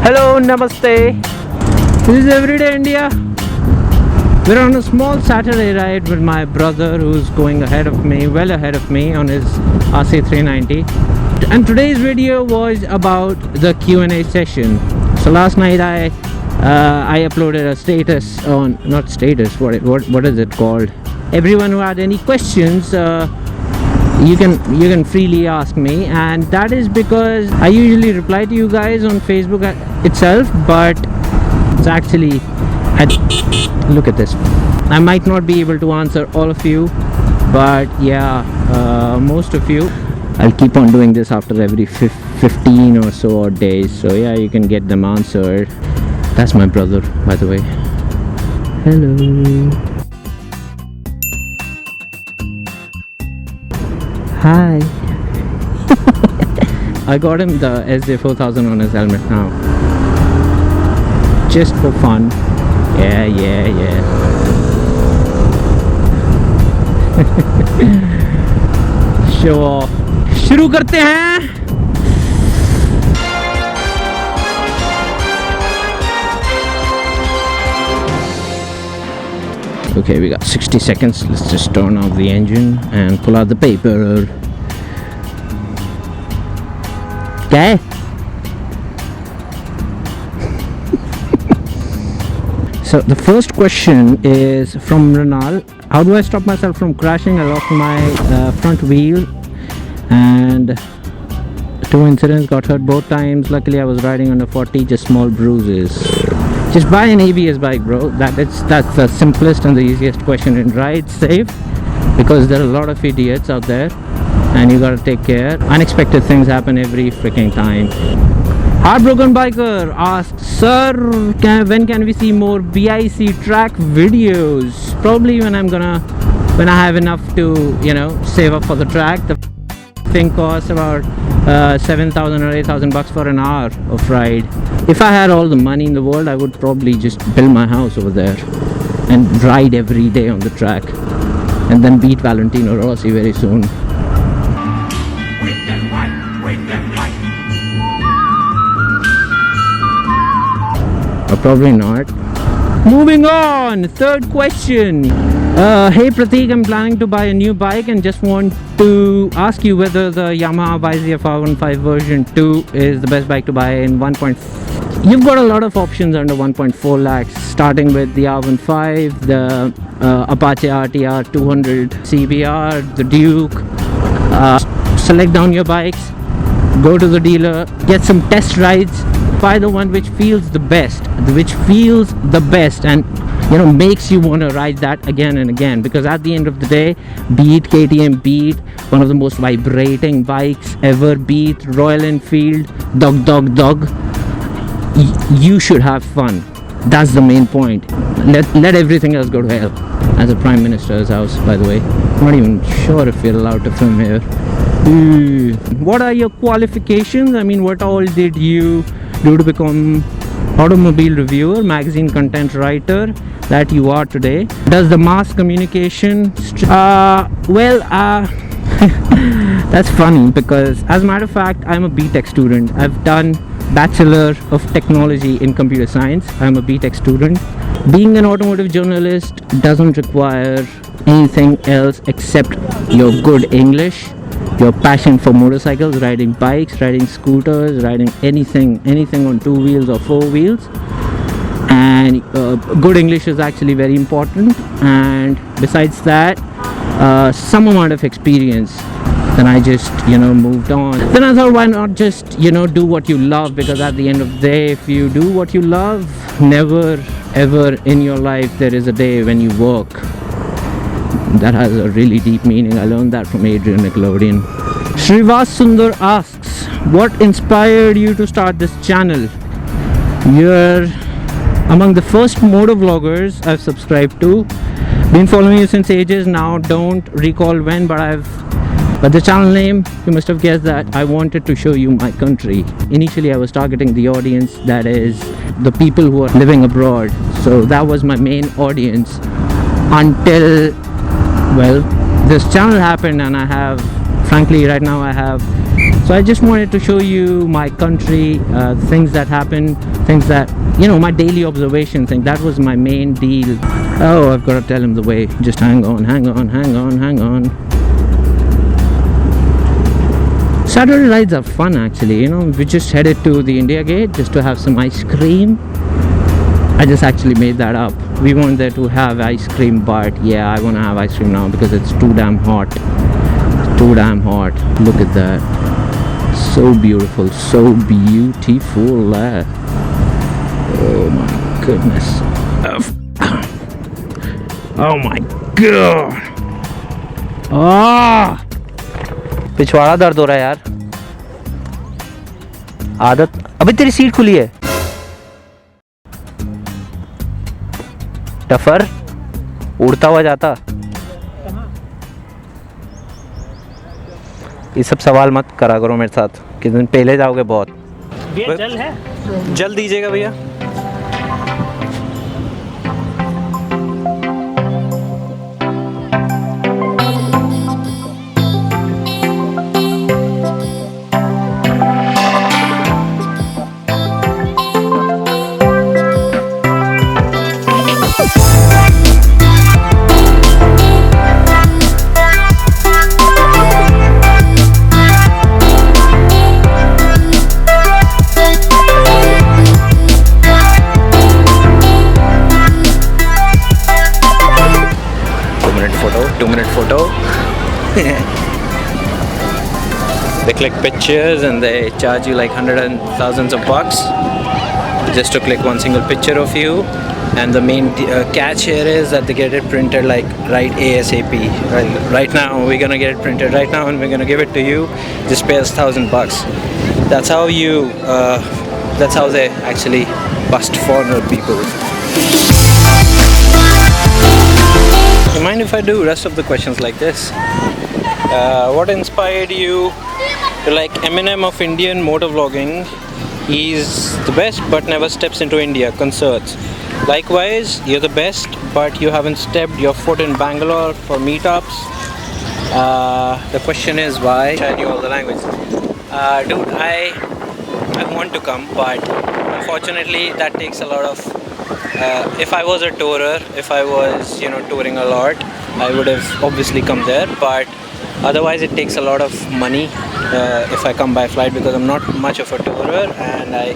Hello, namaste. This is Everyday India. We're on a small Saturday ride with my brother who's going ahead of me, well ahead of me on his RC390. And today's video was about the Q&A session. So last night I uploaded a status on, not status, what is it called? Everyone who had any questions, you can freely ask me, and that is because I usually reply to you guys on Facebook itself, but it's actually, look at this, I might not be able to answer all of you, but yeah, most of you. I'll keep on doing this after every 15 or so odd days, so yeah, you can get them answered. That's my brother, by the way. Hello. Hi. I got him the SJ4000 on his helmet now, just for fun. Yeah. Show off. शुरू करते हैं. Okay, we got 60 seconds. Let's just turn off the engine and pull out the paper. Okay. So the first question is from Renal. How do I stop myself from crashing? I lost my front wheel and 2 incidents, got hurt both times. Luckily I was riding under 40, just small bruises. Just buy an ABS bike, bro. That's the simplest and the easiest question, and ride safe, because there are a lot of idiots out there and you gotta take care. Unexpected things happen every freaking time. Heartbroken Biker asks, sir, when can we see more BIC track videos? Probably when I have enough to, you know, save up for the track. The thing costs about 7,000 or 8,000 bucks for an hour of ride. If I had all the money in the world, I would probably just build my house over there and ride every day on the track, and then beat Valentino Rossi very soon. Or probably not. Moving on, third question. Hey Pratik, I'm planning to buy a new bike and just want to ask you whether the Yamaha YZF R15 version 2 is the best bike to buy in 1.4. You've got a lot of options under 1.4 lakhs, starting with the R15, the Apache RTR 200 CBR, the Duke. Select down your bikes, go to the dealer, get some test rides, buy the one which feels the best, and you know, makes you want to ride that again and again, because at the end of the day, beat KTM, beat one of the most vibrating bikes ever, beat Royal Enfield, dog, you should have fun. That's the main point. Let everything else go to hell. As a Prime Minister's house, by the way. I'm not even sure if we're allowed to film here. What are your qualifications? I mean, what all did you do to become automobile reviewer, magazine content writer that you are today? Does the mass communication that's funny, because as a matter of fact, I'm a BTech student. I've done Bachelor of Technology in Computer Science. I'm a BTech student. Being an automotive journalist doesn't require anything else except your good English, your passion for motorcycles, riding bikes, riding scooters, riding anything on 2 wheels or 4 wheels. And good English is actually very important. And besides that, some amount of experience. Then I just, you know, moved on. Then I thought, why not just, you know, do what you love? Because at the end of the day, if you do what you love, never ever in your life there is a day when you work. That has a really deep meaning. I learned that from Adrian Nickelodeon. Shrivas Sundar asks, what inspired you to start this channel? You're among the first motor vloggers I've subscribed to. Been following you since ages now. Don't recall when, but the channel name, you must have guessed that I wanted to show you my country. Initially I was targeting the audience that is the people who are living abroad. So that was my main audience until, well, this channel happened, and I have, frankly, right now I have So I just wanted to show you my country, things that happen, things that, you know, my daily observation thing. That was my main deal. Oh, I've got to tell him the way. Just hang on. Saturday rides are fun actually, you know. We just headed to the India Gate just to have some ice cream. I just actually made that up. We wanted to have ice cream, but yeah, I want to have ice cream now because it's too damn hot. It's too damn hot. Look at that. So beautiful, so beautiful. Oh my goodness. Oh my god. Ah! पिछवाड़ा दर्द हो रहा है यार. आदत. अबे तेरी seat खुली है. टफर उड़ता हुआ जाता. ये सब सवाल मत करा करो मेरे साथ कि दिन पहले जाओगे बहुत. जल है, जल दीजिएगा भैया. They click pictures and they charge you like hundreds and thousands of bucks just to click one single picture of you. And the main catch here is that they get it printed like right ASAP. Right now we're gonna get it printed right now and we're gonna give it to you. Just pay us $1,000. That's how you. That's how they actually bust foreigner people. You mind if I do rest of the questions like this? What inspired you to like Eminem of Indian motovlogging? He's the best but never steps into India concerts. Likewise, you're the best but you haven't stepped your foot in Bangalore for meetups. The question is why? I knew all the languages. Dude, I want to come, but unfortunately that takes a lot of if I was a tourer, if I was, you know, touring a lot, I would have obviously come there, but otherwise it takes a lot of money if I come by flight, because I'm not much of a tourer and I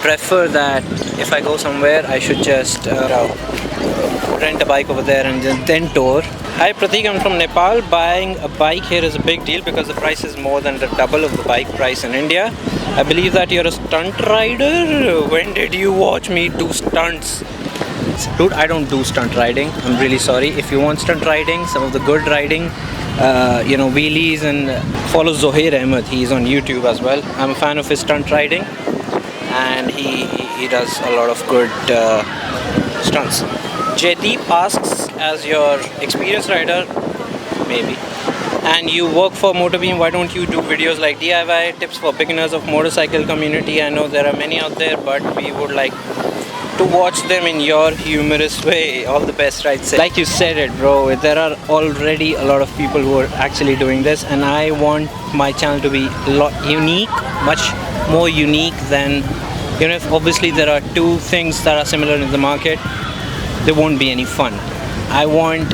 prefer that if I go somewhere I should just rent a bike over there and then tour. Hi Pratik, I'm from Nepal. Buying a bike here is a big deal because the price is more than the double of the bike price in India. I believe that you're a stunt rider. When did you watch me do stunts? Dude, I don't do stunt riding. I'm really sorry. If you want stunt riding, some of the good riding, you know, wheelies, and follow Zohair Ahmed. He's on YouTube as well. I'm a fan of his stunt riding and he does a lot of good stunts. Jaydeep asks, as your experienced rider, maybe, and you work for Motorbeam, why don't you do videos like DIY tips for beginners of motorcycle community? I know there are many out there, but we would like to watch them in your humorous way. All the best, right? Like you said it, bro, there are already a lot of people who are actually doing this, and I want my channel to be a lot unique, much more unique than, you know, if obviously there are two things that are similar in the market, there won't be any fun. I want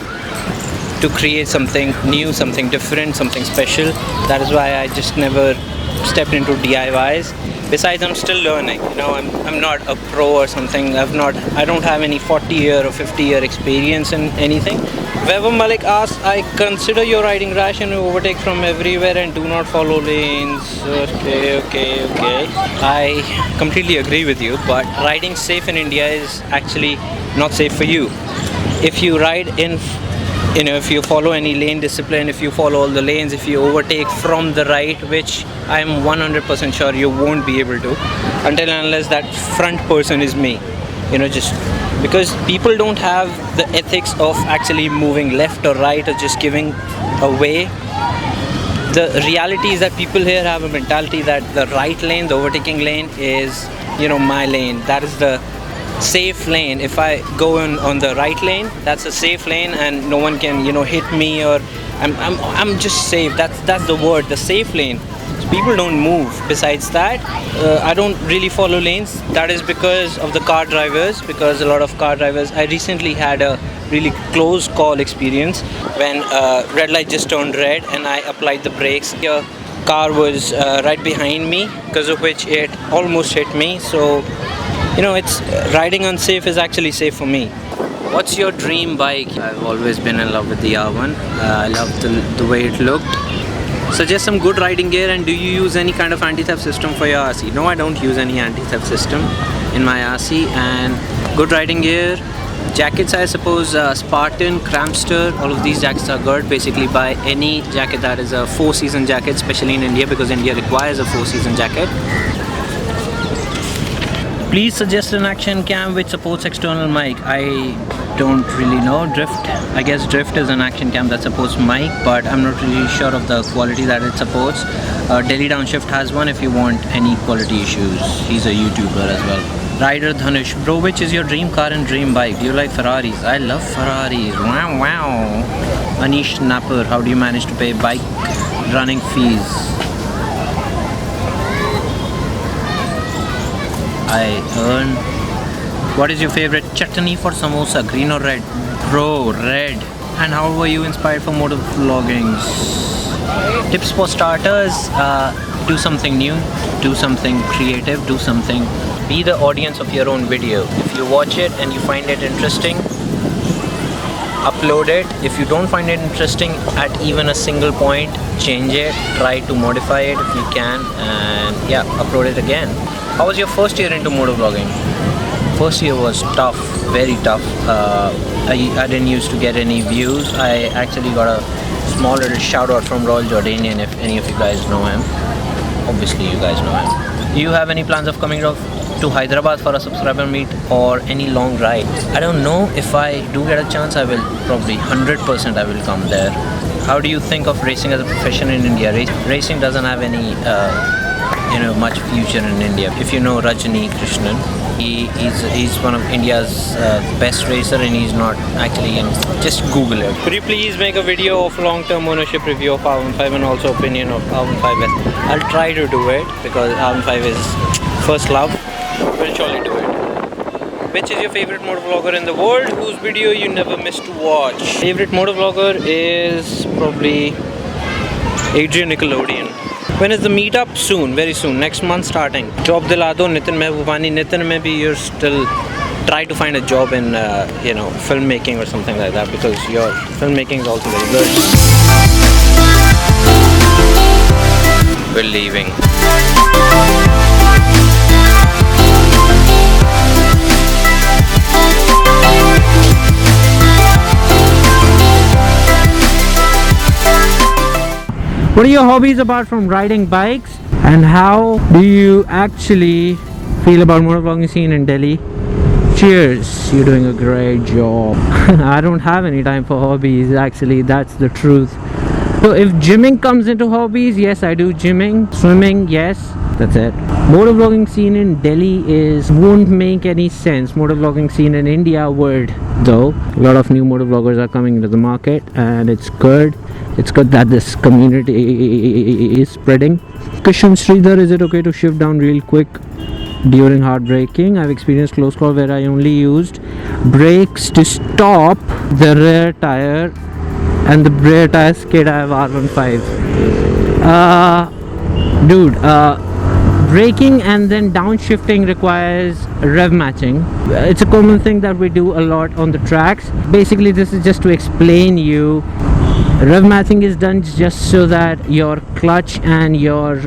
to create something new, something different, something special. That is why I just never stepped into DIYs. Besides, I'm still learning, you know, I'm not a pro or something. I don't have any 40-year or 50-year experience in anything. Weber Malik asks, I consider your riding rash and you overtake from everywhere and do not follow lanes. Okay. I completely agree with you, but riding safe in India is actually not safe for you. If you ride in, you know, if you follow any lane discipline, if you follow all the lanes, if you overtake from the right, which I'm 100% sure you won't be able to until and unless that front person is me, you know, just because people don't have the ethics of actually moving left or right or just giving away. The reality is that people here have a mentality that the right lane, the overtaking lane is, you know, my lane. That is the safe lane. If I go on the right lane, that's a safe lane and no one can, you know, hit me or I'm just safe. That's the word, the safe lane. People don't move. Besides that, I don't really follow lanes. That is because of the car drivers, because a lot of car drivers. I recently had a really close call experience when red light just turned red and I applied the brakes. A car was right behind me, because of which it almost hit me. So, you know, it's riding unsafe is actually safe for me. What's your dream bike? I've always been in love with the R1. I love the way it looked. Suggest some good riding gear, and do you use any kind of anti-theft system for your RC? No, I don't use any anti-theft system in my RC. And good riding gear, jackets, I suppose, Spartan, Crampster, all of these jackets are good. Basically buy any jacket that is a 4-season jacket, especially in India, because India requires a 4-season jacket. Please suggest an action cam which supports external mic. I don't really know. Drift, I guess Drift is an action cam that supports mic, but I'm not really sure of the quality that it supports. Delhi Downshift has one if you want any quality issues. He's a YouTuber as well. Rider Dhanush, bro, which is your dream car and dream bike? Do you like Ferraris? I love Ferraris. Wow, wow. Anish Napper, how do you manage to pay bike running fees? I earn. What is your favorite chutney for samosa, green or red? Bro, red. And how were you inspired for motor vlogging? Tips for starters, do something new, do something creative, do something. Be the audience of your own video. If you watch it and you find it interesting, upload it. If you don't find it interesting at even a single point, change it, try to modify it if you can, and yeah, upload it again. How was your first year into motor vlogging? First year was tough, very tough. I didn't used to get any views. I actually got a small little shout out from Royal Jordanian, if any of you guys know him. Obviously you guys know him. Do you have any plans of coming to Hyderabad for a subscriber meet or any long ride? I don't know. If I do get a chance, I will probably 100% I will come there. How do you think of racing as a profession in India? Racing doesn't have any much future in India. If you know Rajni Krishnan, he's one of India's best racer, and he's not actually in. Just Google it. Could you please make a video of long-term ownership review of R15 and also opinion of R15? I'll try to do it because R15 is first love. We'll surely do it. Which is your favorite motor vlogger in the world whose video you never miss to watch? Favorite motor vlogger is probably Adrian Nickelodeon. When is the meetup? Soon, very soon, next month starting. Job dila do Nitin Mehbubani. Nitin, maybe you're still try to find a job in filmmaking or something like that, because your filmmaking is also very good. We're leaving. What are your hobbies apart from riding bikes, and how do you actually feel about motor vlogging scene in Delhi? Cheers, you're doing a great job. I don't have any time for hobbies, actually, that's the truth. So if gymming comes into hobbies, yes, I do gymming. Swimming, yes, that's it. Motor vlogging scene in Delhi won't make any sense. Motor vlogging scene in India would, though. A lot of new motor vloggers are coming into the market, and it's good. It's good that this community is spreading. Kishan Sridhar, is it okay to shift down real quick during hard braking? I've experienced close call where I only used brakes to stop the rear tire, and the rear tire skid. I have R15. Braking and then downshifting requires rev matching. It's a common thing that we do a lot on the tracks. Basically, this is just to explain you. Rev matching is done just so that your clutch and your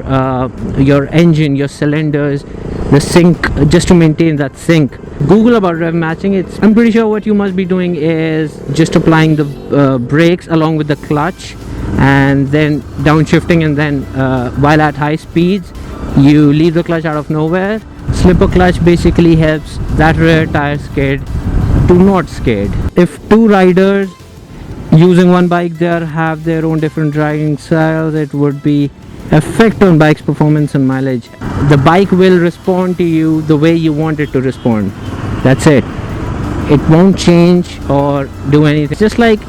engine, your cylinders, the sync, just to maintain that sync. Google about rev matching. I'm pretty sure what you must be doing is just applying the brakes along with the clutch, and then downshifting, and then while at high speeds you leave the clutch out of nowhere. Slipper clutch basically helps that rear tire skid to not skid. If two riders using one bike there have their own different driving styles, it would be effect on bike's performance and mileage. The bike will respond to you the way you want it to respond. That's it. It won't change or do anything. Just like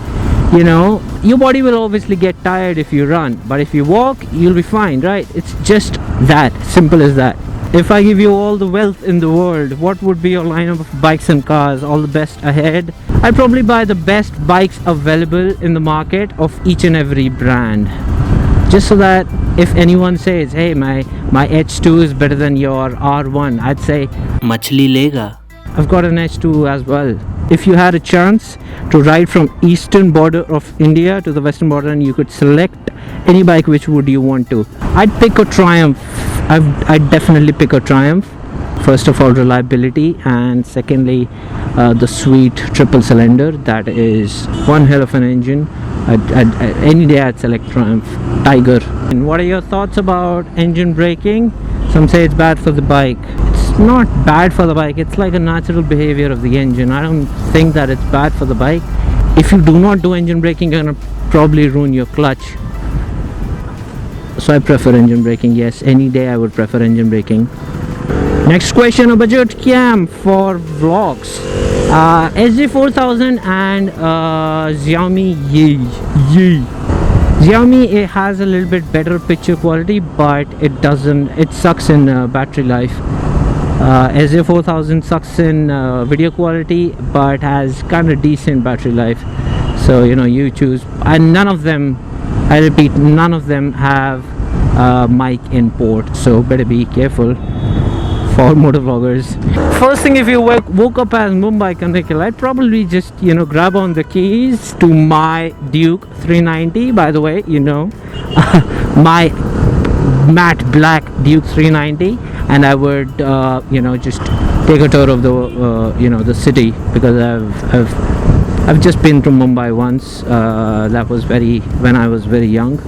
you know, your body will obviously get tired if you run, but if you walk, you'll be fine, right? It's just that simple as that. If I give you all the wealth in the world, what would be your lineup of bikes and cars, all the best ahead? I'd probably buy the best bikes available in the market of each and every brand, just so that if anyone says, hey, my H2 is better than your R1, I'd say machli lega. I've got an H2 as well. If you had a chance to ride from eastern border of India to the western border and you could select any bike, which would you want to? I'd pick a Triumph. I'd definitely pick a Triumph. First of all, reliability, and secondly, the sweet triple cylinder. That is one hell of an engine. Any day I'd select Triumph Tiger. And what are your thoughts about engine braking? Some say it's bad for the bike. It's not bad for the bike. It's like a natural behavior of the engine. I don't think that it's bad for the bike. If you do not do engine braking, you're gonna probably ruin your clutch. So I prefer engine braking. Yes, any day I would prefer engine braking. Next question, a budget cam for vlogs. SJ4000 and Xiaomi Yi. Xiaomi, it has a little bit better picture quality, but it sucks in battery life. SJ4000 sucks in video quality, but has kind of decent battery life. So you know, you choose. And none of them, I repeat, none of them have mic in port, so better be careful for motovloggers. First thing, if you woke up as Mumbai Karnikal, I'd probably just, you know, grab on the keys to my Duke 390. By the way, you know, my matte black Duke 390, and I would you know, just take a tour of the you know, the city, because I've just been to Mumbai once. That was when I was very young.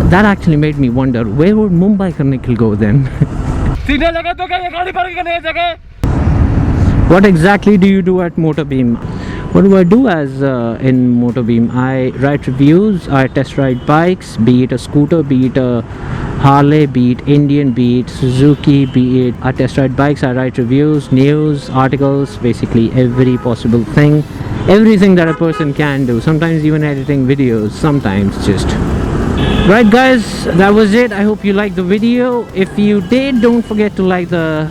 That actually made me wonder, where would Mumbai Karnikal go then? What exactly do you do at Motorbeam? What do I do as in Motorbeam? I write reviews, I test ride bikes, be it a scooter, be it a Harley, be it Indian, be it Suzuki, be it I test ride bikes, I write reviews, news, articles, basically every possible thing, everything that a person can do, sometimes even editing videos, sometimes just. Right guys, that was it. I hope you liked the video. If you did, don't forget to like the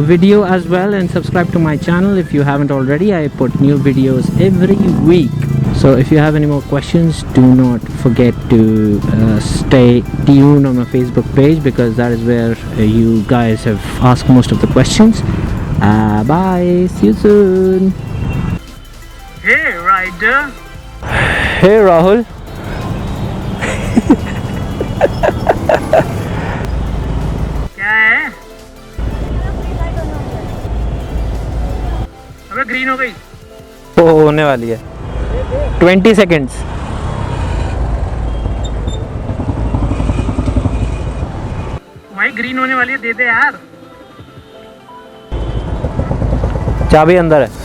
video as well, and subscribe to my channel if you haven't already. I put new videos every week. So if you have any more questions, do not forget to stay tuned on my Facebook page, because that is where you guys have asked most of the questions. Bye, see you soon. Hey rider. Hey Rahul. क्या है? अबे green हो गई। वो होने वाली है 20 seconds. भाई ग्रीन होने वाली है, दे दे यार। चाबी अंदर है।